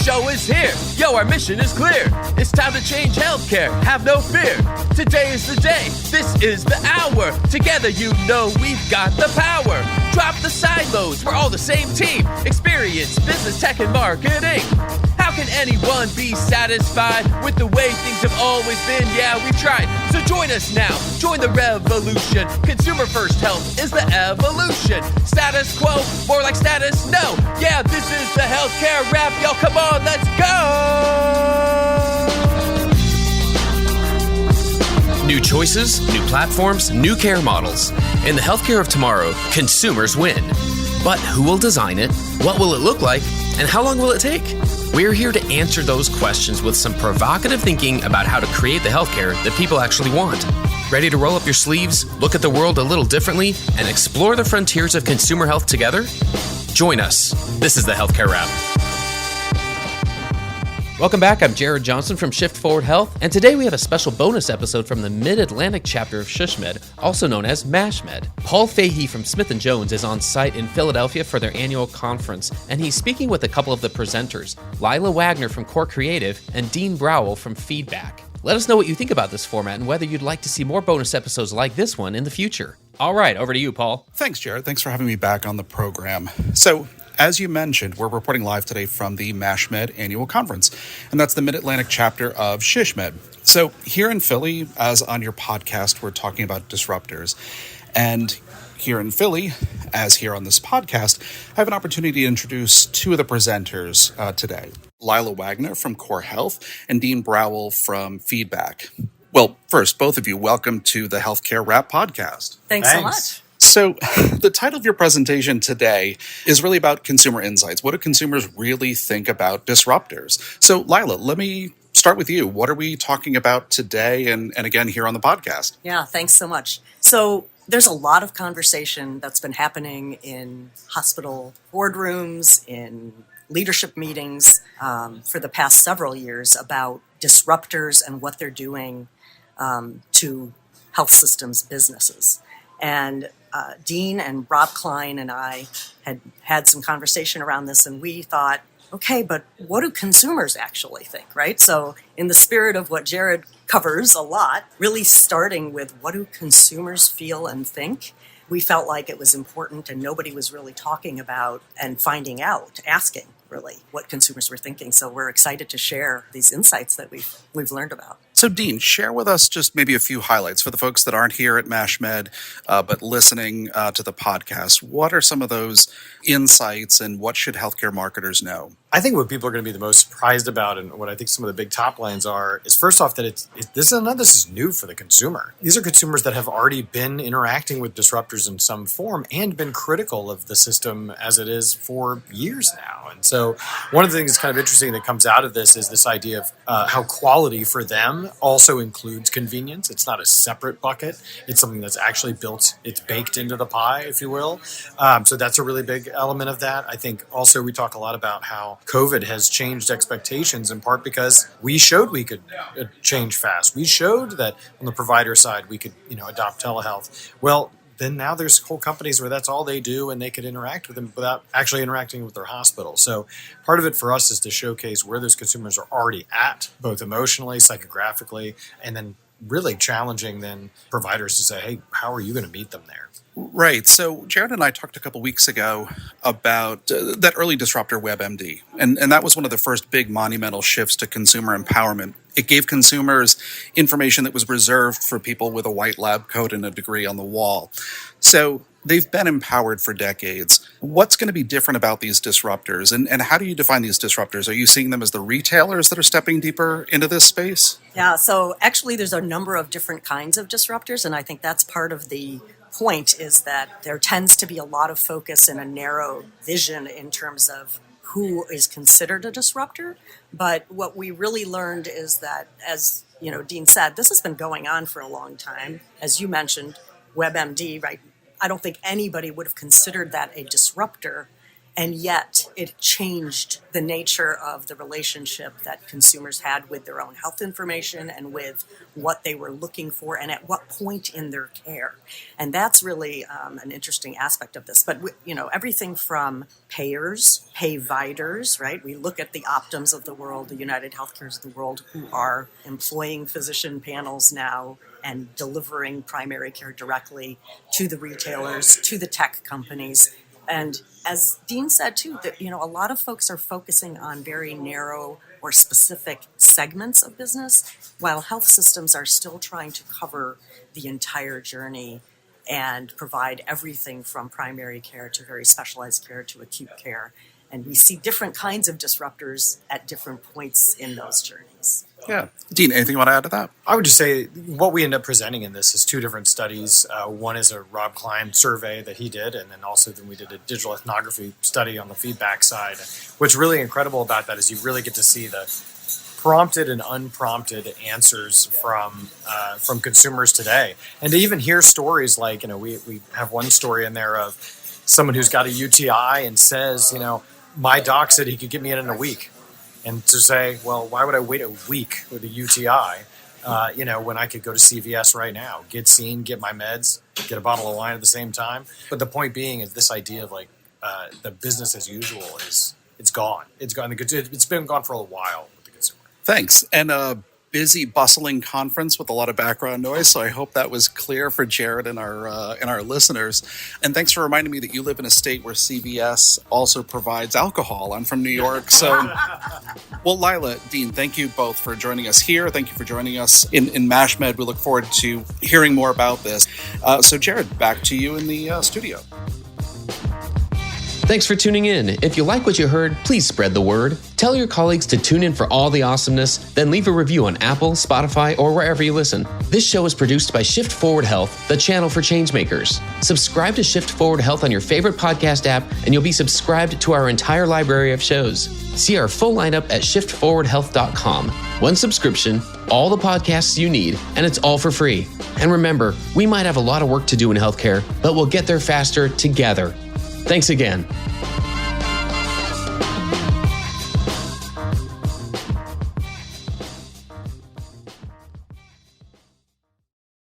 show is here. Yo, our mission is clear. It's time to change healthcare. Have no fear. Today is the day. This is the hour. Together, you know we've got the power. Drop the silos. We're all the same team. Experience, business, tech, and marketing. How can anyone be satisfied with the way things have always been? Yeah, we've tried. So join us now. Join the revolution. Consumer first health is the evolution. Status quo, more like status no. Yeah, this is the healthcare rap. Yo, come on, let's go. New choices, new platforms, new care models. In the healthcare of tomorrow, consumers win. But who will design it? What will it look like? And how long will it take? We're here to answer those questions with some provocative thinking about how to create the healthcare that people actually want. Ready to roll up your sleeves, look at the world a little differently, and explore the frontiers of consumer health together? Join us. This is the Healthcare Wrap. Welcome back. I'm Jared Johnson from Shift Forward Health, and today we have a special bonus episode from the Mid-Atlantic chapter of MASHSMD, also known as MASHSMD. Paul Fahey from Smith & Jones is on site in Philadelphia for their annual conference, and he's speaking with a couple of the presenters, Lila Wagner from Core Creative and Dean Browell from Feedback. Let us know what you think about this format and whether you'd like to see more bonus episodes like this one in the future. All right, over to you, Paul. Thanks, Jared. Thanks for having me back on the program. So, as you mentioned, we're reporting live today from the MASHSMD annual conference, and that's the Mid-Atlantic chapter of SHSMD. So here in Philly, as on your podcast, we're talking about disruptors. And here in Philly, as here on this podcast, I have an opportunity to introduce two of the presenters today. Lila Wagner from Core Health and Dean Browell from Feedback. Well, first, both of you, welcome to the Healthcare Wrap podcast. Thanks so much. So the title of your presentation today is really about consumer insights. What do consumers really think about disruptors? So Lila, let me start with you. What are we talking about today and again here on the podcast? Yeah, thanks so much. So there's a lot of conversation that's been happening in hospital boardrooms, in leadership meetings for the past several years about disruptors and what they're doing to health systems businesses. And Dean and Rob Klein and I had some conversation around this, and we thought, okay, but what do consumers actually think, right? So in the spirit of what Jared covers a lot, really starting with what do consumers feel and think, we felt like it was important and nobody was really talking about and finding out, asking really what consumers were thinking. So we're excited to share these insights that we've learned about. So Dean, share with us just maybe a few highlights for the folks that aren't here at MASHSMD, but listening to the podcast. What are some of those insights and what should healthcare marketers know? I think what people are going to be the most surprised about and what I think some of the big top lines are is first off that this is new for the consumer. These are consumers that have already been interacting with disruptors in some form and been critical of the system as it is for years now. And so one of the things that's kind of interesting that comes out of this is this idea of how quality for them also includes convenience. It's not a separate bucket. It's something that's actually built, it's baked into the pie, if you will. So that's a really big element of that. I think also we talk a lot about how COVID has changed expectations in part because we showed we could change fast. We showed that on the provider side we could, adopt telehealth. Well, then now there's whole companies where that's all they do and they could interact with them without actually interacting with their hospital. So part of it for us is to showcase where those consumers are already at, both emotionally, psychographically, and then really challenging then providers to say, hey, how are you going to meet them there? Right. So Jared and I talked a couple weeks ago about that early disruptor WebMD. And that was one of the first big monumental shifts to consumer empowerment. It gave consumers information that was reserved for people with a white lab coat and a degree on the wall. So they've been empowered for decades. What's going to be different about these disruptors? And how do you define these disruptors? Are you seeing them as the retailers that are stepping deeper into this space? Yeah, so actually there's a number of different kinds of disruptors, and I think that's part of the point is that there tends to be a lot of focus and a narrow vision in terms of who is considered a disruptor. But what we really learned is that, as Dean said, this has been going on for a long time. As you mentioned, WebMD, right? I don't think anybody would have considered that a disruptor, and yet it changed the nature of the relationship that consumers had with their own health information and with what they were looking for and at what point in their care. And that's really an interesting aspect of this. But, everything from payers, payviders, right? We look at the Optums of the world, the United Healthcares of the world, who are employing physician panels now and delivering primary care directly to the retailers, to the tech companies. And as Dean said, too, that, a lot of folks are focusing on very narrow or specific segments of business, while health systems are still trying to cover the entire journey and provide everything from primary care to very specialized care to acute care. And we see different kinds of disruptors at different points in those journeys. Yeah. Dean, anything you want to add to that? I would just say what we end up presenting in this is two different studies. One is a Rob Klein survey that he did, and then we did a digital ethnography study on the feedback side. What's really incredible about that is you really get to see the prompted and unprompted answers from consumers today. And to even hear stories like, we have one story in there of someone who's got a UTI and says, my doc said he could get me in a week. And to say, well, why would I wait a week with a UTI, when I could go to CVS right now, get seen, get my meds, get a bottle of wine at the same time? But the point being is this idea of the business as usual it's gone. It's gone. It's been gone for a while with the consumer. Thanks. And a busy, bustling conference with a lot of background noise. So I hope that was clear for Jared and our listeners. And thanks for reminding me that you live in a state where CVS also provides alcohol. I'm from New York. So, well, Lila, Dean, thank you both for joining us here. Thank you for joining us in MASHMED. We look forward to hearing more about this. So Jared, back to you in the studio. Thanks for tuning in. If you like what you heard, please spread the word. Tell your colleagues to tune in for all the awesomeness, then leave a review on Apple, Spotify, or wherever you listen. This show is produced by Shift Forward Health, the channel for changemakers. Subscribe to Shift Forward Health on your favorite podcast app, and you'll be subscribed to our entire library of shows. See our full lineup at shiftforwardhealth.com. One subscription, all the podcasts you need, and it's all for free. And remember, we might have a lot of work to do in healthcare, but we'll get there faster together. Thanks again.